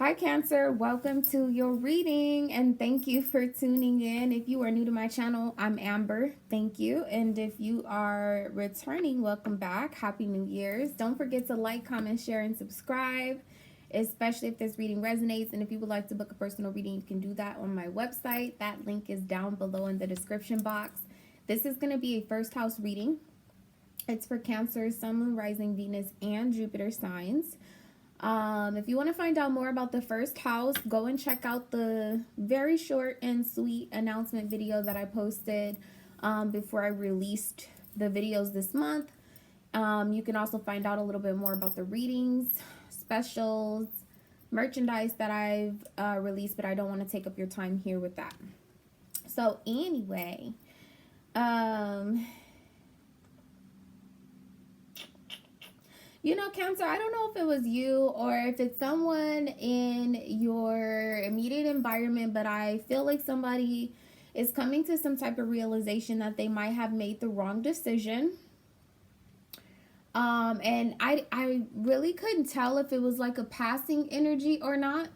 Hi Cancer, welcome to your reading and thank you for tuning in. If you are new to my channel, I'm Amber. Thank you. And if you are returning, welcome back. Happy New Year's. Don't forget to like, comment, share, and subscribe, especially if this reading resonates. And if you would like to book a personal reading, you can do that on my website. That link is down below in the description box. This is going to be a first house reading. It's for Cancer, Sun, Moon, Rising, Venus, and Jupiter signs. If you want to find out more about the first house, go and check out the very short and sweet announcement video that I posted before I released the videos this month. You can also find out a little bit more about the readings, specials, merchandise that I've released, but I don't want to take up your time here with that. So anyway, you know, Cancer, I don't know if it was you or if it's someone in your immediate environment, but I feel like somebody is coming to some type of realization that they might have made the wrong decision. And I really couldn't tell if it was like a passing energy or not.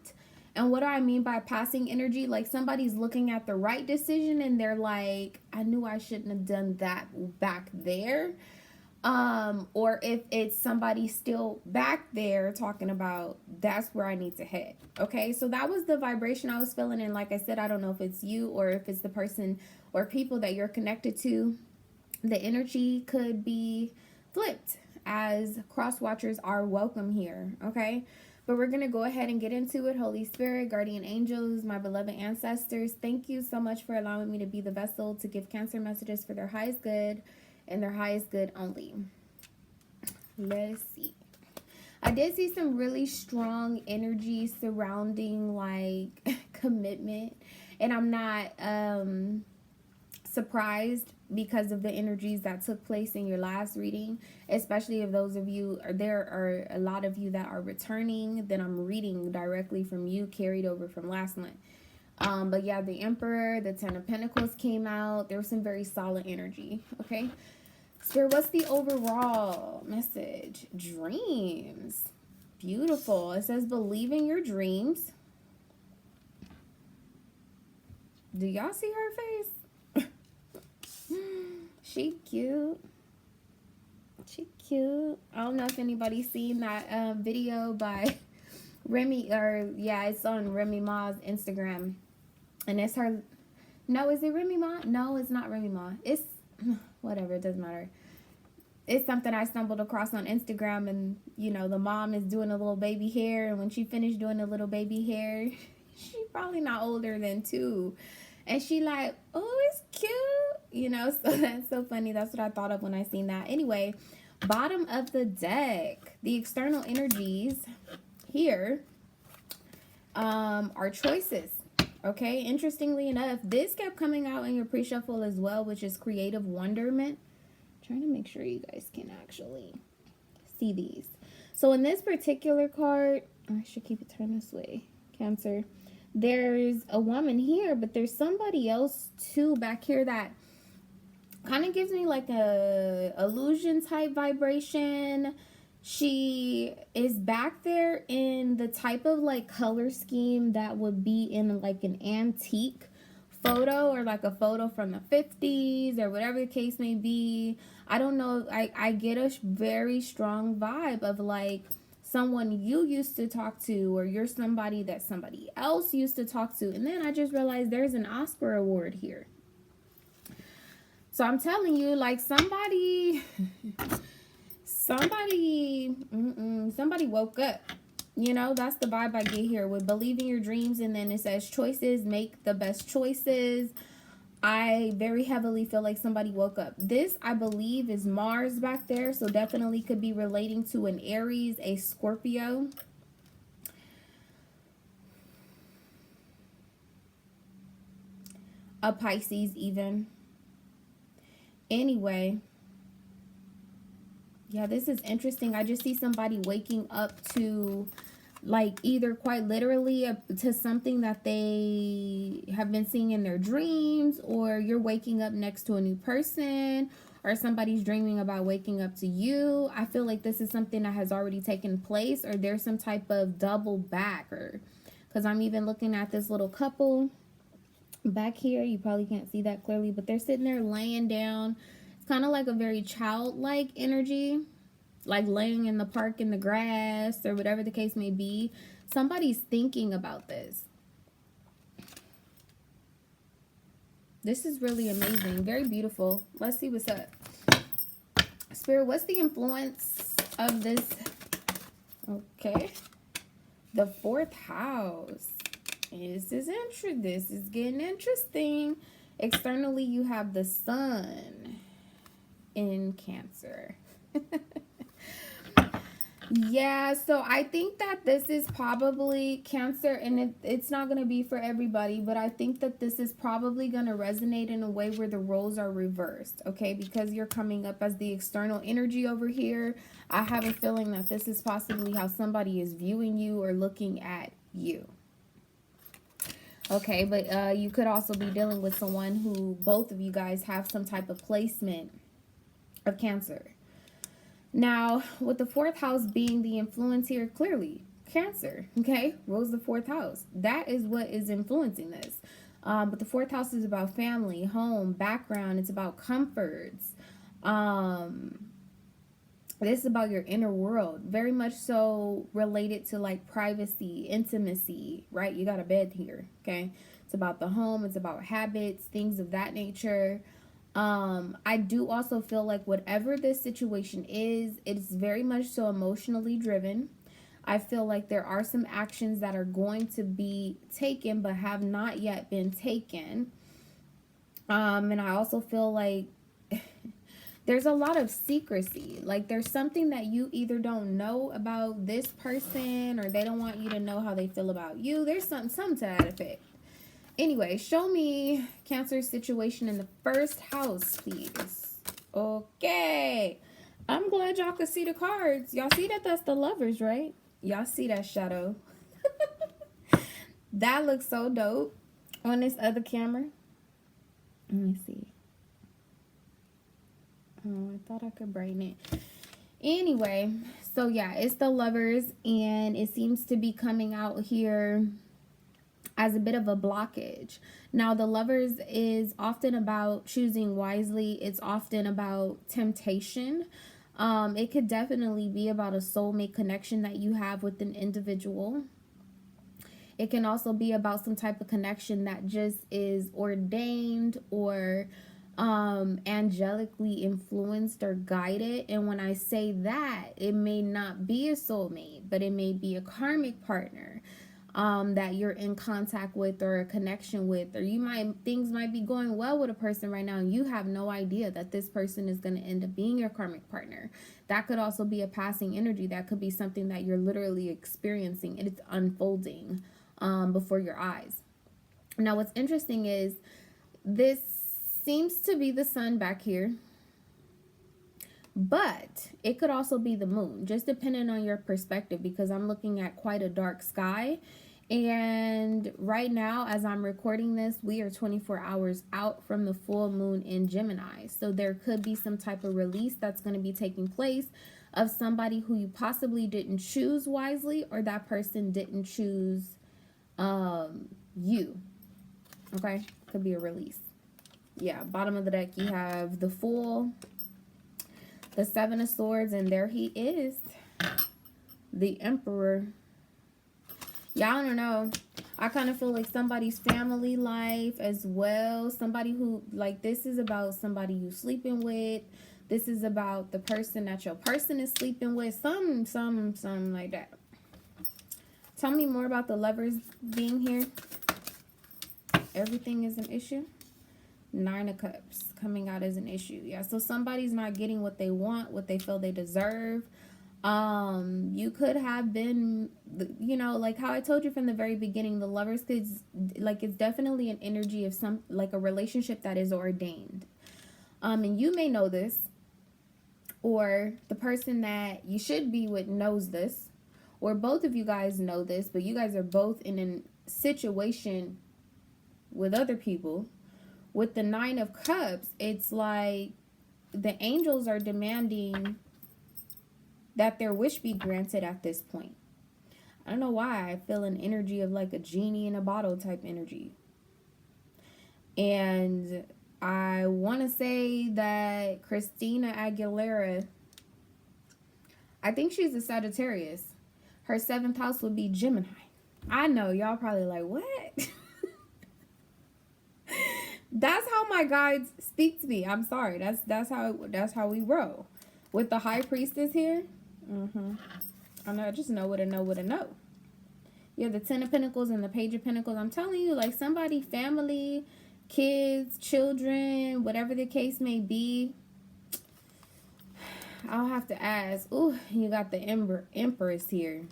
And what do I mean by passing energy? Like somebody's looking at the right decision and they're like, I knew I shouldn't have done that back there. Or if it's somebody still back there talking about that's where I need to head. Okay, so that was the vibration I was feeling. And like I said, I don't know if it's you or if it's the person or people that you're connected to. The energy could be flipped, as cross watchers are welcome here. Okay, but we're going to go ahead and get into it. Holy Spirit, guardian angels, my beloved ancestors, thank you so much for allowing me to be the vessel to give Cancer messages for their highest good and their highest good only. Let's see. I did see some really strong energy surrounding like commitment, and I'm not surprised because of the energies that took place in your last reading, especially if those of you, or there are a lot of you that are returning, then I'm reading directly from you, carried over from last month. But yeah, the Emperor, the Ten of Pentacles came out. There was some very solid energy. Okay, Spirit, what's the overall message? Dreams. Beautiful. It says believe in your dreams. Do y'all see her face? She cute. She cute. I don't know if anybody's seen that video by Remy, or yeah, it's on Remy Ma's Instagram. And it's her. No, is it Remy Ma? No, it's not Remy Ma. It's whatever, it doesn't matter. It's something I stumbled across on Instagram, and you know, the mom is doing a little baby hair, and when she finished doing the little baby hair, she's probably not older than 2, and she like, oh, it's cute, you know. So that's so funny. That's what I thought of when I seen that. Anyway, bottom of the deck, the external energies here are choices. Okay, interestingly enough, this kept coming out in your pre-shuffle as well, which is creative wonderment. I'm trying to make sure you guys can actually see these. So in this particular card, I should keep it turned this way, Cancer. There's a woman here, but there's somebody else too back here that kind of gives me like a illusion type vibration. She is back there in the type of like color scheme that would be in like an antique photo, or like a photo from the 50s or whatever the case may be. I don't know. I get a very strong vibe of like someone you used to talk to, or you're somebody that somebody else used to talk to. And then I just realized there's an Oscar award here. So I'm telling you, like somebody woke up. You know, that's the vibe I get here with believe in your dreams. And then it says choices, make the best choices. I very heavily feel like somebody woke up. This, I believe, is Mars back there. So definitely could be relating to an Aries, a Scorpio. A Pisces even. Anyway. Yeah, this is interesting. I just see somebody waking up to like either quite literally to something that they have been seeing in their dreams, or you're waking up next to a new person, or somebody's dreaming about waking up to you. I feel like this is something that has already taken place, or there's some type of double back, or because I'm even looking at this little couple back here. You probably can't see that clearly, but they're sitting there laying down. It's kind of like a very childlike energy, like laying in the park in the grass or whatever the case may be. Somebody's thinking about this. This is really amazing. Very beautiful. Let's see what's up. Spirit, what's the influence of this? Okay. The 4th house. This is getting interesting. Externally, you have the sun in Cancer. Yeah, so I think that this is probably Cancer, and it's not going to be for everybody, but I think that this is probably going to resonate in a way where the roles are reversed, okay? Because you're coming up as the external energy over here. I have a feeling that this is possibly how somebody is viewing you or looking at you. Okay, but you could also be dealing with someone who both of you guys have some type of placement of Cancer. Now, with the 4th house being the influence here, clearly, Cancer, okay, rules the 4th house. That is what is influencing this. But the 4th house is about family, home, background. It's about comforts. This is about your inner world. Very much so related to like privacy, intimacy, right? You got a bed here, okay? It's about the home. It's about habits, things of that nature. I do also feel like whatever this situation is, it's very much so emotionally driven. I feel like there are some actions that are going to be taken but have not yet been taken. And I also feel like there's a lot of secrecy. Like there's something that you either don't know about this person, or they don't want you to know how they feel about you. There's something to that effect. Anyway, show me Cancer's situation in the 1st house, please. Okay. I'm glad y'all could see the cards. Y'all see that that's the Lovers, right? Y'all see that shadow. That looks so dope on this other camera. Let me see. Oh, I thought I could brighten it. Anyway, so yeah, it's the Lovers, and it seems to be coming out here as a bit of a blockage. Now, the Lovers is often about choosing wisely. It's often about temptation. It could definitely be about a soulmate connection that you have with an individual. It can also be about some type of connection that just is ordained or angelically influenced or guided. And when I say that, it may not be a soulmate, but it may be a karmic partner that you're in contact with or a connection with, or things might be going well with a person right now and you have no idea that this person is going to end up being your karmic partner. That could also be a passing energy. That could be something that you're literally experiencing and it's unfolding before your eyes. Now, what's interesting is this seems to be the sun back here, but it could also be the moon, just depending on your perspective, because I'm looking at quite a dark sky. And right now, as I'm recording this, we are 24 hours out from the full moon in Gemini. So there could be some type of release that's going to be taking place of somebody who you possibly didn't choose wisely, or that person didn't choose you. Okay, could be a release. Yeah, bottom of the deck, you have the Fool, the 7 of Swords, and there he is, the Emperor. Yeah, I don't know. I kind of feel like somebody's family life as well. Somebody who, like, this is about somebody you sleeping with. This is about the person that your person is sleeping with. Something like that. Tell me more about the Lovers being here. Everything is an issue. 9 of Cups coming out as an issue. Yeah, so somebody's not getting what they want, what they feel they deserve. You could have been, you know, like how I told you from the very beginning, the Lovers could, like, it's definitely an energy of some, like a relationship that is ordained. And you may know this, or the person that you should be with knows this, or both of you guys know this, but you guys are both in a situation with other people. With the 9 of Cups, it's like the angels are demanding that their wish be granted at this point. I don't know why I feel an energy of like a genie in a bottle type energy. And I want to say that Christina Aguilera, I think she's a Sagittarius. Her 7th house would be Gemini. I know y'all probably like, what? That's how my guides speak to me. I'm sorry. That's how we roll. With the High Priestess here, I know, just know what I know what I know. You have the 10 of Pentacles and the Page of Pentacles. I'm telling you, like somebody, family, kids, children, whatever the case may be. I'll have to ask. Ooh, you got the Empress here.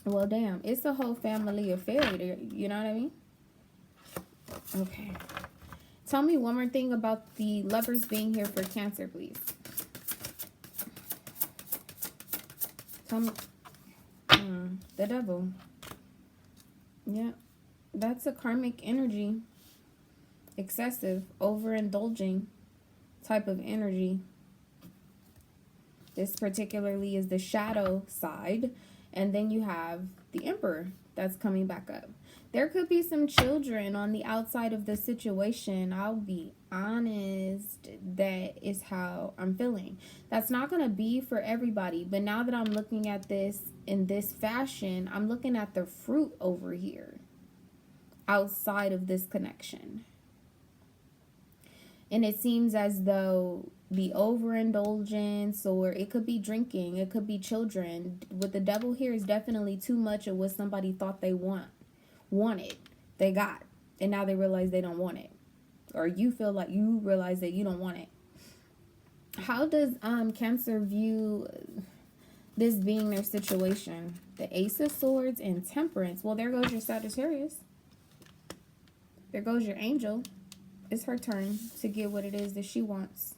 Well, damn, it's a whole family affair. You know what I mean? Okay. Tell me one more thing about the Lovers being here for Cancer, please. Tell me. The Devil. Yeah. That's a karmic energy. Excessive, overindulging type of energy. This particularly is the shadow side. And then you have the Emperor that's coming back up. There could be some children on the outside of the situation. I'll be honest. That is how I'm feeling. That's not going to be for everybody. But now that I'm looking at this in this fashion, I'm looking at the fruit over here. Outside of this connection. And it seems as though the overindulgence, or it could be drinking, it could be children. With the Devil here is definitely too much of what somebody thought they wanted. They got. And now they realize they don't want it. Or you feel like you realize that you don't want it. How does Cancer view this being their situation? The Ace of Swords and Temperance. Well, there goes your Sagittarius. There goes your angel. It's her turn to get what it is that she wants.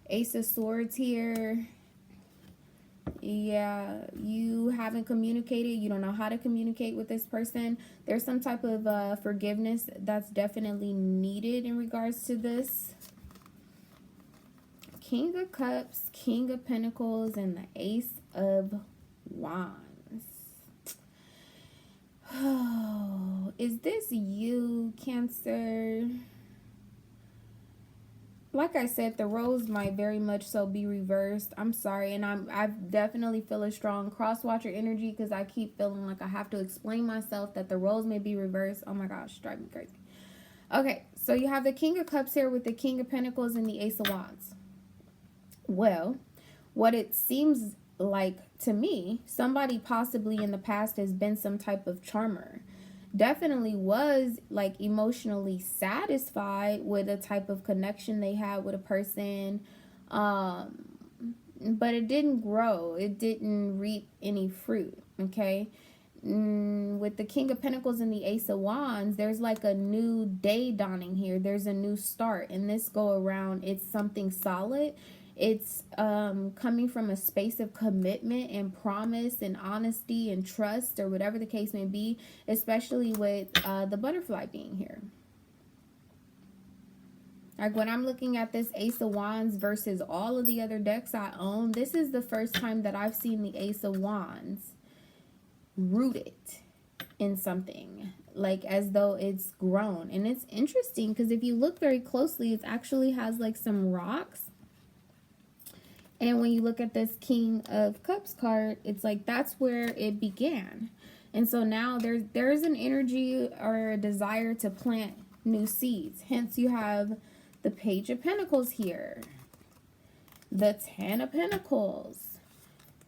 Ace of Swords here. Yeah, you haven't communicated. You don't know how to communicate with this person. There's some type of forgiveness that's definitely needed in regards to this. King of Cups, King of Pentacles, and the Ace of Wands. Oh, is this you, Cancer? Like I said, the roles might very much so be reversed. I'm sorry, and I definitely feel a strong cross-watcher energy because I keep feeling like I have to explain myself that the roles may be reversed. Oh my gosh, drive me crazy. Okay, so you have the King of Cups here with the King of Pentacles and the Ace of Wands. Well, what it seems like to me, somebody possibly in the past has been some type of charmer. Definitely was like emotionally satisfied with a type of connection they had with a person, but it didn't grow. It didn't reap any fruit. Okay, with the King of Pentacles and the Ace of Wands, there's like a new day dawning here. There's a new start, and this go around, it's something solid. It's coming from a space of commitment and promise and honesty and trust, or whatever the case may be, especially with the butterfly being here. Like when I'm looking at this Ace of Wands versus all of the other decks I own, this is the first time that I've seen the Ace of Wands rooted in something, like as though it's grown. And it's interesting because if you look very closely, it actually has like some rocks. And when you look at this King of Cups card, it's like that's where it began. And so now there's an energy or a desire to plant new seeds. Hence you have the Page of Pentacles here. The 10 of Pentacles.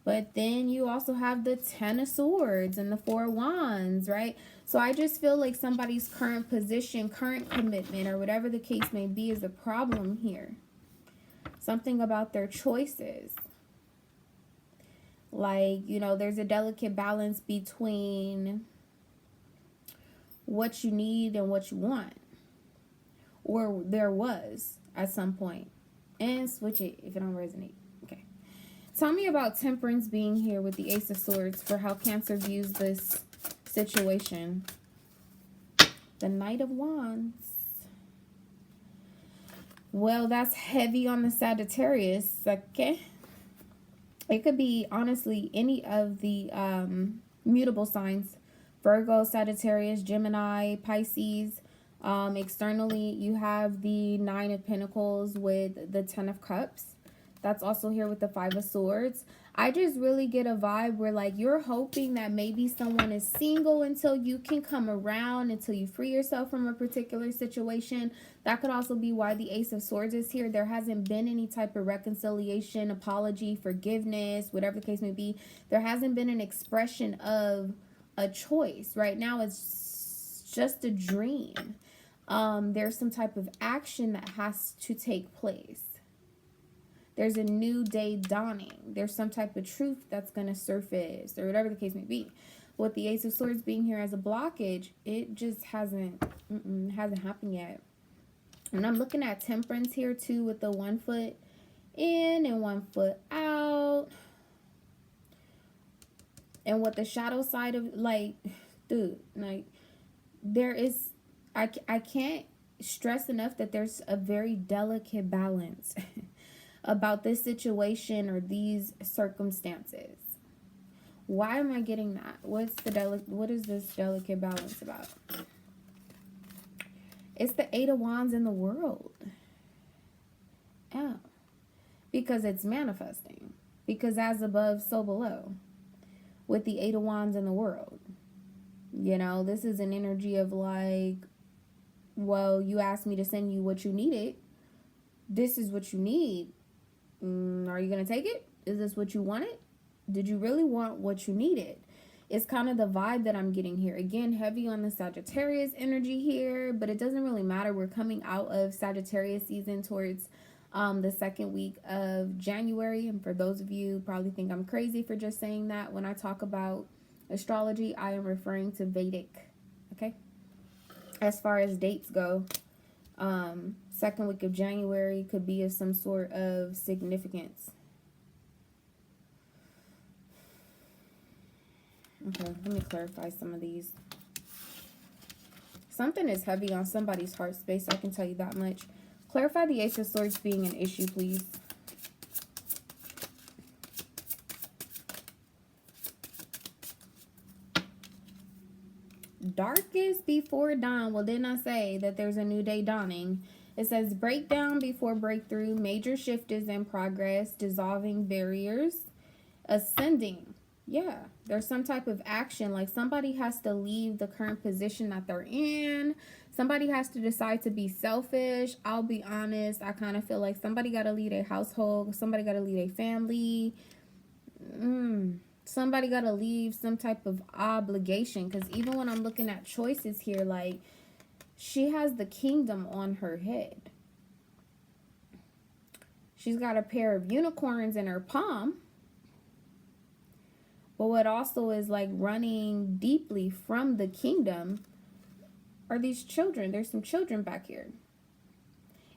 But then you also have the 10 of Swords and the 4 of Wands, right? So I just feel like somebody's current position, current commitment, or whatever the case may be is a problem here. Something about their choices. Like, you know, there's a delicate balance between what you need and what you want. Or there was at some point. And switch it if it don't resonate. Okay. Tell me about Temperance being here with the Ace of Swords for how Cancer views this situation. The Knight of Wands. Well, that's heavy on the Sagittarius, okay? It could be, honestly, any of the mutable signs. Virgo, Sagittarius, Gemini, Pisces. Externally, you have the Nine of Pentacles with the Ten of Cups. That's also here with the Five of Swords. I just really get a vibe where, like, you're hoping that maybe someone is single until you can come around, until you free yourself from a particular situation. That could also be why the Ace of Swords is here. There hasn't been any type of reconciliation, apology, forgiveness, whatever the case may be. There hasn't been an expression of a choice. Right now, it's just a dream. There's some type of action that has to take place. There's a new day dawning. There's some type of truth that's going to surface, or whatever the case may be. With the Ace of Swords being here as a blockage, it just hasn't happened yet. And I'm looking at Temperance here too, with the 1 foot in and 1 foot out. And with the shadow side of, like, dude, like, there is, I can't stress enough that there's a very delicate balance about this situation or these circumstances. Why am I getting that? What is this delicate balance about? It's the Eight of Wands in the World. Oh. Because it's manifesting. Because as above, so below. With the Eight of Wands in the World. You know, this is an energy of like, well, you asked me to send you what you needed. This is what you need. Are you going to take it? Is this what you wanted? Did you really want what you needed? It's kind of the vibe that I'm getting here. Again, heavy on the Sagittarius energy here, but it doesn't really matter. We're coming out of Sagittarius season towards the second week of January. And for those of you who probably think I'm crazy for just saying that, when I talk about astrology, I am referring to Vedic, okay? As far as dates go, second week of January could be of some sort of significance. Okay, let me clarify some of these. Something is heavy on somebody's heart space, I can tell you that much. Clarify the Ace of Swords being an issue, please. Darkest before dawn. Well, didn't I say that there's a new day dawning? It says breakdown before breakthrough. Major shift is in progress. Dissolving barriers. Ascending. Yeah, there's some type of action. Like somebody has to leave the current position that they're in. Somebody has to decide to be selfish. I'll be honest. I kind of feel like somebody got to lead a household. Somebody got to lead a family. Somebody got to leave some type of obligation. Because even when I'm looking at choices here, like, she has the kingdom on her head. She's got a pair of unicorns in her palm. But what also is like running deeply from the kingdom are these children. There's some children back here.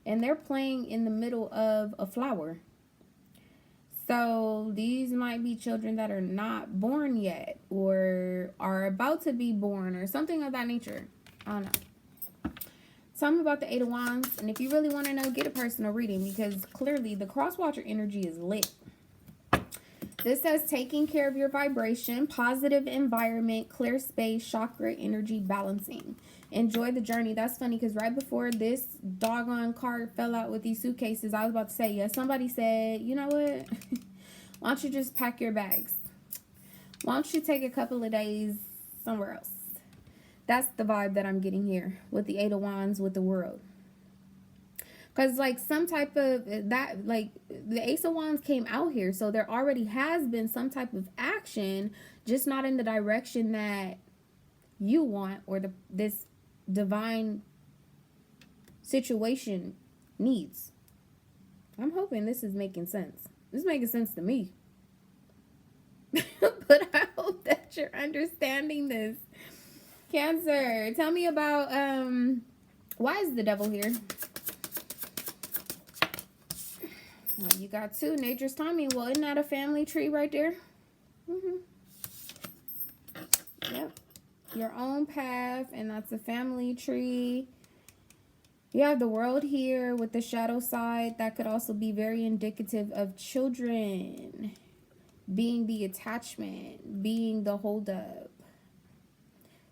And they're playing in the middle of a flower. So these might be children that are not born yet or are about to be born or something of that nature. I don't know. Tell me about the Eight of Wands. And if you really want to know, get a personal reading because clearly the cross-watcher energy is lit. This says taking care of your vibration, positive environment, clear space, chakra energy balancing. Enjoy the journey. That's funny because right before this doggone card fell out with these suitcases, I was about to say, yeah, somebody said, you know what? Why don't you just pack your bags? Why don't you take a couple of days somewhere else? That's the vibe that I'm getting here with the Eight of Wands with the World. Because, like, some type of that, like, the Ace of Wands came out here. So there already has been some type of action, just not in the direction that you want or this divine situation needs. I'm hoping this is making sense. This is making sense to me. But I hope that you're understanding this. Cancer, tell me about, why is the devil here? Well, you got two. Nature's timing. Well, isn't that a family tree right there? Yep. Your own path, and that's a family tree. You have the World here with the shadow side. That could also be very indicative of children being the attachment, being the holdup.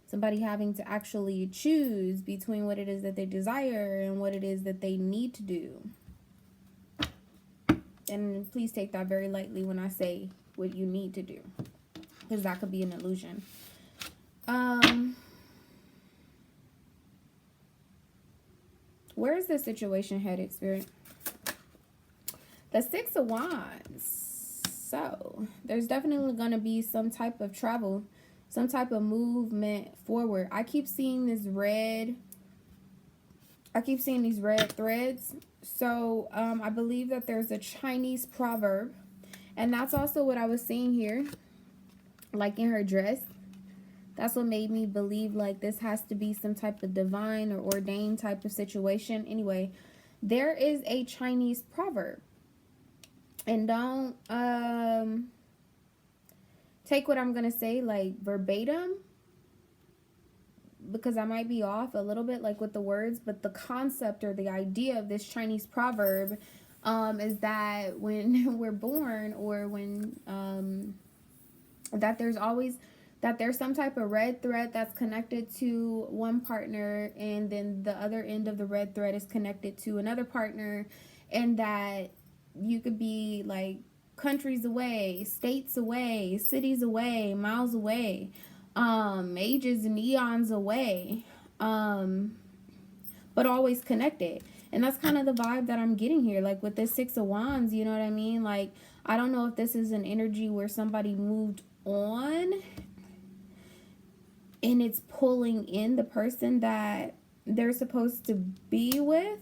Somebody having to actually choose between what it is that they desire and what it is that they need to do. And please take that very lightly when I say what you need to do, because that could be an illusion. Where is the situation headed, Spirit? The Six of Wands. So there's definitely going to be some type of travel, some type of movement forward. I keep seeing this red. I keep seeing these red threads. So I believe that there's a Chinese proverb. And that's also what I was seeing here. Like in her dress. That's what made me believe like this has to be some type of divine or ordained type of situation. Anyway, there is a Chinese proverb. And don't take what I'm going to say like verbatim, because I might be off a little bit like with the words, but the concept or the idea of this Chinese proverb is that when we're born, or when that there's some type of red thread that's connected to one partner, and then the other end of the red thread is connected to another partner, and that you could be like countries away, states away, cities away, miles away, ages and eons away, but always connected. And that's kind of the vibe that I'm getting here, like with this Six of Wands, you know what I mean? Like, I don't know if this is an energy where somebody moved on and it's pulling in the person that they're supposed to be with.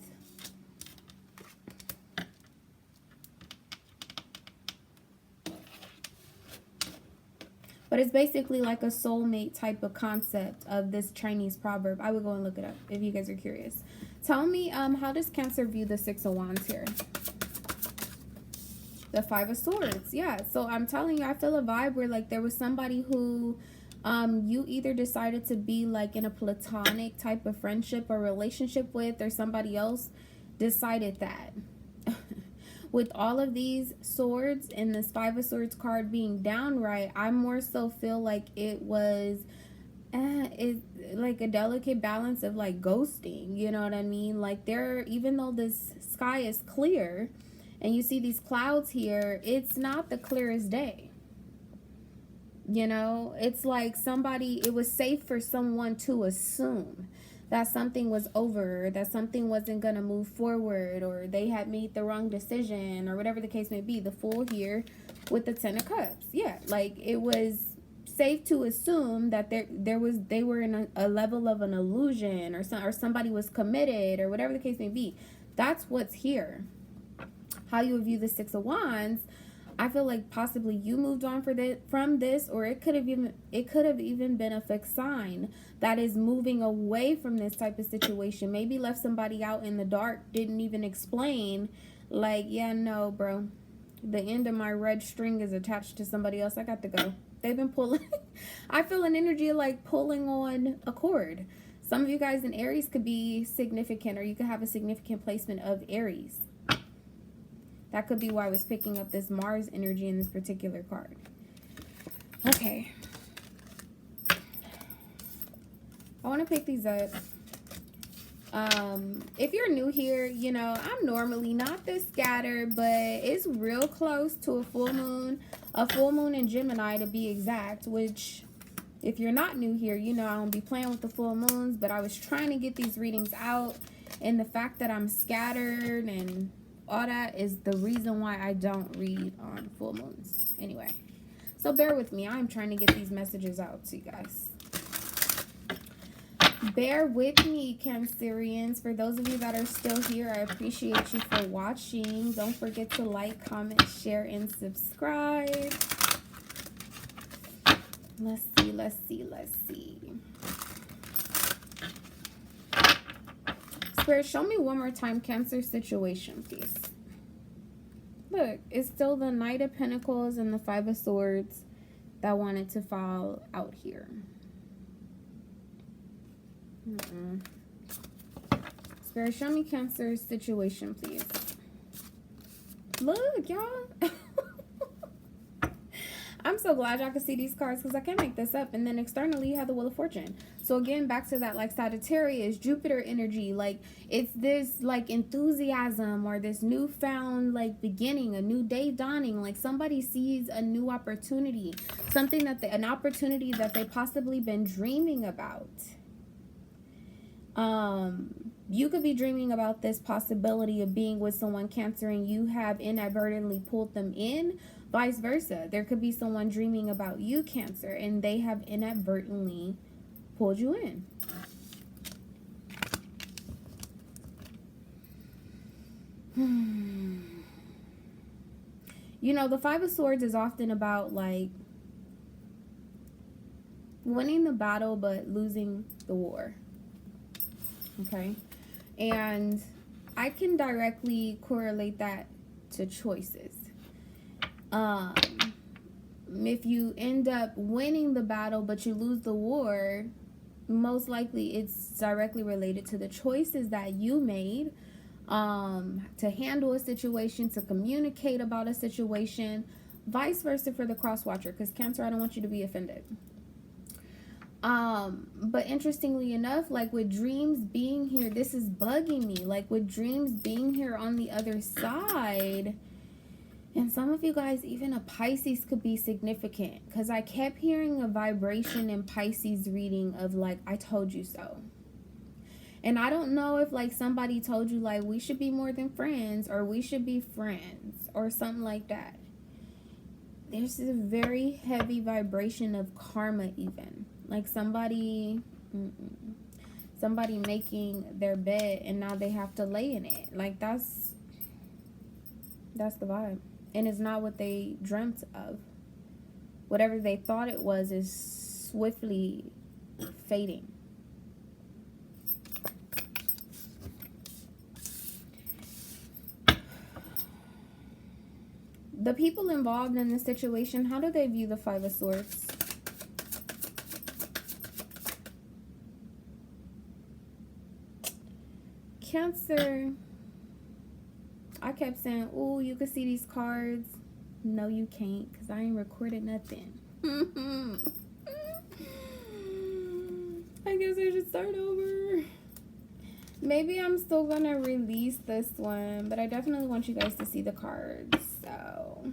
But it's basically like a soulmate type of concept of this Chinese proverb. I would go and look it up if you guys are curious. Tell me, how does Cancer view the Six of Wands here? The Five of Swords. Yeah, so I'm telling you, I feel a vibe where like there was somebody who you either decided to be like in a platonic type of friendship or relationship with, or somebody else decided that. With all of these swords and this Five of Swords card being downright, I more so feel like it was like a delicate balance of like ghosting, you know what I mean? Like there, even though this sky is clear and you see these clouds here, it's not the clearest day. You know, it's like it was safe for someone to assume that something was over, that something wasn't going to move forward, or they had made the wrong decision, or whatever the case may be. The Fool here with the Ten of Cups. Yeah, like it was safe to assume that they were in a level of an illusion, or somebody was committed, or whatever the case may be. That's what's here. How you view the Six of Wands, I feel like possibly you moved on from this, or it could have even been a fixed sign that is moving away from this type of situation. Maybe left somebody out in the dark, didn't even explain, like, yeah, no, bro, the end of my red string is attached to somebody else. I got to go. They've been pulling. I feel an energy like pulling on a cord. Some of you guys in Aries could be significant, or you could have a significant placement of Aries. That could be why I was picking up this Mars energy in this particular card. Okay. I want to pick these up. If you're new here, you know, I'm normally not this scattered, but it's real close to a full moon in Gemini to be exact, which if you're not new here, you know, I don't be playing with the full moons, but I was trying to get these readings out, and the fact that I'm scattered and all that is the reason why I don't read on full moons. Anyway, so bear with me. I'm trying to get these messages out to you guys. Bear with me, Cancerians. For those of you that are still here, I appreciate you for watching. Don't forget to like, comment, share, and subscribe. Let's see. Spirit, show me one more time Cancer situation, please. Look, it's still the Knight of Pentacles and the Five of Swords that wanted to fall out here. Spirit, show me Cancer's situation, please. Look, y'all. I'm so glad y'all can see these cards because I can't make this up. And then externally, you have the Wheel of Fortune. So again, back to that, like Sagittarius, Jupiter energy. Like, it's this, like, enthusiasm or this newfound, like, beginning, a new day dawning. Like, somebody sees a new opportunity. Something that an opportunity that they possibly been dreaming about. You could be dreaming about this possibility of being with someone, Cancer, and you have inadvertently pulled them in. Vice versa. There could be someone dreaming about you, Cancer, and they have inadvertently pulled you in. You know, the Five of Swords is often about, like, winning the battle but losing the war. Okay? And I can directly correlate that to choices. If you end up winning the battle but you lose the war, most likely it's directly related to the choices that you made to handle a situation, to communicate about a situation, vice versa for the cross watcher, because Cancer, I don't want you to be offended. But interestingly enough, like with dreams being here, this is bugging me, like with dreams being here on the other side. And some of you guys, even a Pisces could be significant, because I kept hearing a vibration in Pisces reading of like, I told you so. And I don't know if like somebody told you like we should be more than friends, or we should be friends, or something like that. There's a very heavy vibration of karma even. Like somebody making their bed and now they have to lay in it. Like that's the vibe. And it's not what they dreamt of. Whatever they thought it was is swiftly fading. The people involved in the situation, how do they view the Five of Swords? Cancer, I kept saying, oh, you can see these cards. No, you can't, because I ain't recorded nothing. I guess I should start over. Maybe I'm still going to release this one, but I definitely want you guys to see the cards. So